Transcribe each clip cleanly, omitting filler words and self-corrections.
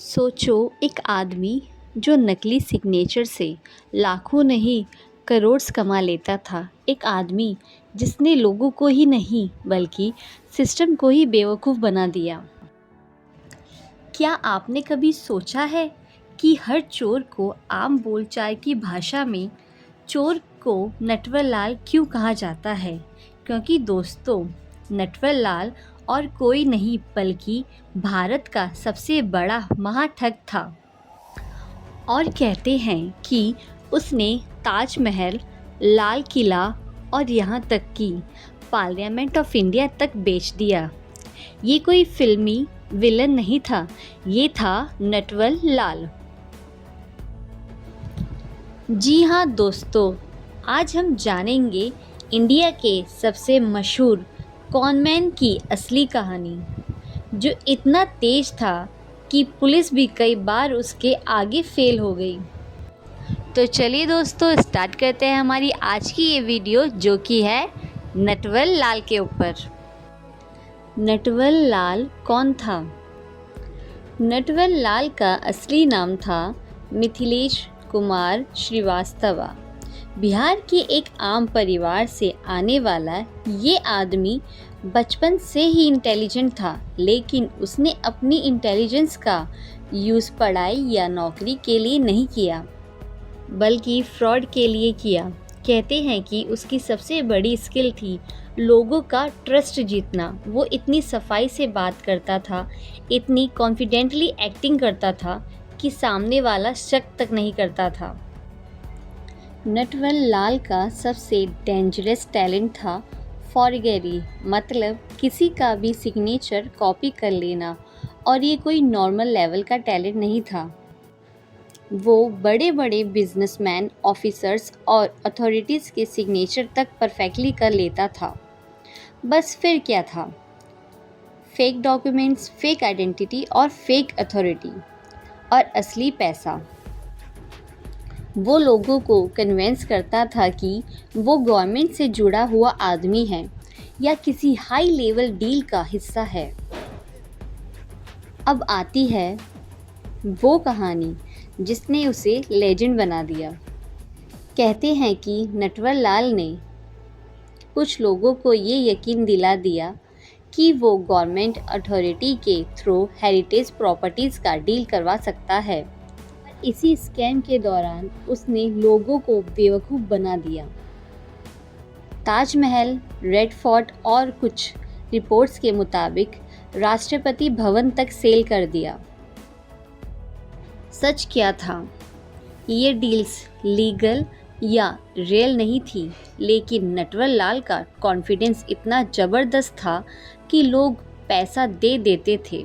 सोचो, एक आदमी जो नकली सिग्नेचर से लाखों नहीं करोड़ कमा लेता था। एक आदमी जिसने लोगों को ही नहीं बल्कि सिस्टम को ही बेवकूफ़ बना दिया। क्या आपने कभी सोचा है कि हर चोर को आम बोलचाल की भाषा में चोर को नटवर लाल क्यों कहा जाता है? क्योंकि दोस्तों, नटवर लाल और कोई नहीं बल्कि भारत का सबसे बड़ा महाठग था। और कहते हैं कि उसने ताजमहल, लाल किला और यहाँ तक कि पार्लियामेंट ऑफ इंडिया तक बेच दिया। ये कोई फिल्मी विलन नहीं था, ये था नटवर लाल। जी हाँ दोस्तों, आज हम जानेंगे इंडिया के सबसे मशहूर कॉनमैन की असली कहानी, जो इतना तेज था कि पुलिस भी कई बार उसके आगे फेल हो गई। तो चलिए दोस्तों, स्टार्ट करते हैं हमारी आज की ये वीडियो, जो कि है नटवर लाल के ऊपर। नटवर लाल कौन था? नटवर लाल का असली नाम था मिथिलेश कुमार श्रीवास्तवा। बिहार के एक आम परिवार से आने वाला ये आदमी बचपन से ही इंटेलिजेंट था, लेकिन उसने अपनी इंटेलिजेंस का यूज़ पढ़ाई या नौकरी के लिए नहीं किया, बल्कि फ्रॉड के लिए किया। कहते हैं कि उसकी सबसे बड़ी स्किल थी लोगों का ट्रस्ट जीतना। वो इतनी सफाई से बात करता था, इतनी कॉन्फिडेंटली एक्टिंग करता था कि सामने वाला शक तक नहीं करता था। नटवर लाल का सबसे डेंजरस टैलेंट था फॉरगेरी, मतलब किसी का भी सिग्नेचर कॉपी कर लेना। और ये कोई नॉर्मल लेवल का टैलेंट नहीं था। वो बड़े बड़े बिजनेसमैन, ऑफिसर्स और अथॉरिटीज़ के सिग्नेचर तक परफेक्टली कर लेता था। बस फिर क्या था? फेक डॉक्यूमेंट्स, फेक आइडेंटिटी और फेक अथॉरिटी और असली पैसा। वो लोगों को कन्विंस करता था कि वो गवर्नमेंट से जुड़ा हुआ आदमी है या किसी हाई लेवल डील का हिस्सा है। अब आती है वो कहानी जिसने उसे लेजेंड बना दिया। कहते हैं कि नटवर लाल ने कुछ लोगों को ये यकीन दिला दिया कि वो गवर्नमेंट अथॉरिटी के थ्रू हेरिटेज प्रॉपर्टीज़ का डील करवा सकता है। इसी स्कैम के दौरान उसने लोगों को बेवकूफ़ बना दिया। ताजमहल, रेड फोर्ट और कुछ रिपोर्ट्स के मुताबिक राष्ट्रपति भवन तक सेल कर दिया। सच क्या था? ये डील्स लीगल या रियल नहीं थी, लेकिन नटवर लाल का कॉन्फिडेंस इतना ज़बरदस्त था कि लोग पैसा दे देते थे।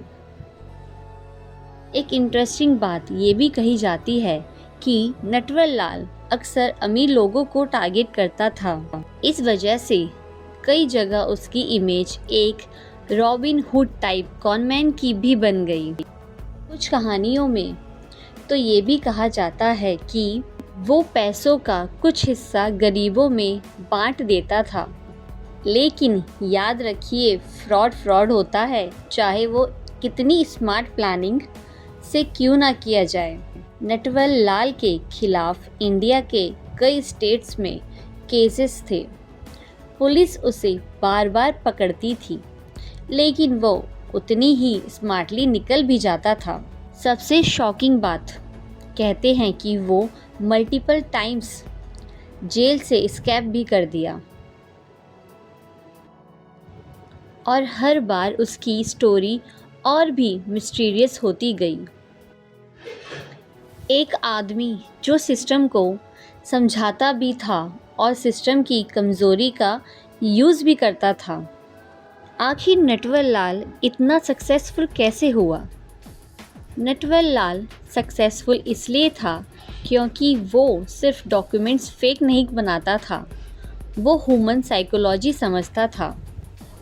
एक इंटरेस्टिंग बात ये भी कही जाती है कि नटवर लाल अक्सर अमीर लोगों को टारगेट करता था। इस वजह से कई जगह उसकी इमेज एक रॉबिन हुड टाइप कॉनमैन की भी बन गई। कुछ कहानियों में तो ये भी कहा जाता है कि वो पैसों का कुछ हिस्सा गरीबों में बांट देता था। लेकिन याद रखिए, फ्रॉड होता है, चाहे वो कितनी स्मार्ट प्लानिंग से क्यों ना किया जाए। नटवर लाल के खिलाफ इंडिया के कई स्टेट्स में केसेस थे। पुलिस उसे बार बार पकड़ती थी, लेकिन वो उतनी ही स्मार्टली निकल भी जाता था। सबसे शॉकिंग बात, कहते हैं कि वो मल्टीपल टाइम्स जेल से एस्केप भी कर दिया, और हर बार उसकी स्टोरी और भी मिस्टीरियस होती गई। एक आदमी जो सिस्टम को समझाता भी था और सिस्टम की कमज़ोरी का यूज़ भी करता था। आखिर नटवर लाल इतना सक्सेसफुल कैसे हुआ? नटवर लाल सक्सेसफुल इसलिए था क्योंकि वो सिर्फ डॉक्यूमेंट्स फेक नहीं बनाता था, वो ह्यूमन साइकोलॉजी समझता था।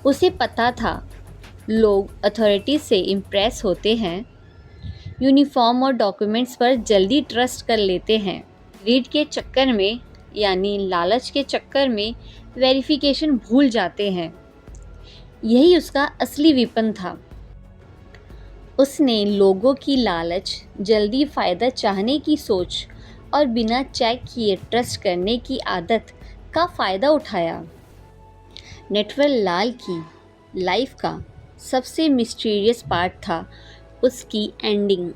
उसे पता था लोग अथॉरिटी से इम्प्रेस होते हैं, यूनिफॉर्म और डॉक्यूमेंट्स पर जल्दी ट्रस्ट कर लेते हैं। रीड के चक्कर में, यानी लालच के चक्कर में वेरिफिकेशन भूल जाते हैं। यही उसका असली वेपन था। उसने लोगों की लालच, जल्दी फ़ायदा चाहने की सोच और बिना चेक किए ट्रस्ट करने की आदत का फ़ायदा उठाया। नटवर लाल की लाइफ का सबसे मिस्टीरियस पार्ट था उसकी एंडिंग।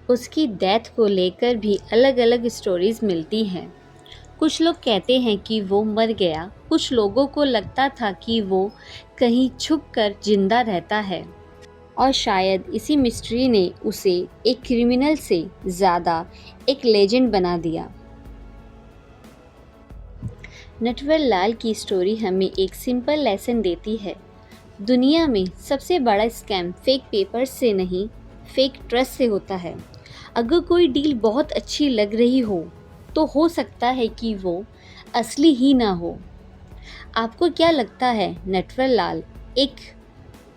उसकी डेथ को लेकर भी अलग अलग स्टोरीज मिलती हैं। कुछ लोग कहते हैं कि वो मर गया, कुछ लोगों को लगता था कि वो कहीं छुप कर जिंदा रहता है, और शायद इसी मिस्ट्री ने उसे एक क्रिमिनल से ज़्यादा एक लेजेंड बना दिया। नटवर लाल की स्टोरी हमें एक सिंपल लेसन देती है। दुनिया में सबसे बड़ा स्कैम फेक पेपर्स से नहीं, फेक ट्रस्ट से होता है। अगर कोई डील बहुत अच्छी लग रही तो हो सकता है कि वो असली ही ना हो। आपको क्या लगता है, नटवर लाल एक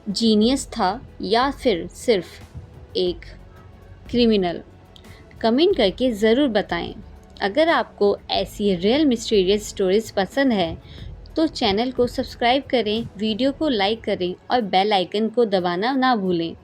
जीनियस था या फिर सिर्फ एक क्रिमिनल? कमेंट करके ज़रूर बताएं। अगर आपको ऐसी रियल मिस्टीरियस स्टोरीज पसंद है तो चैनल को सब्सक्राइब करें, वीडियो को लाइक करें और बेल आइकन को दबाना ना भूलें।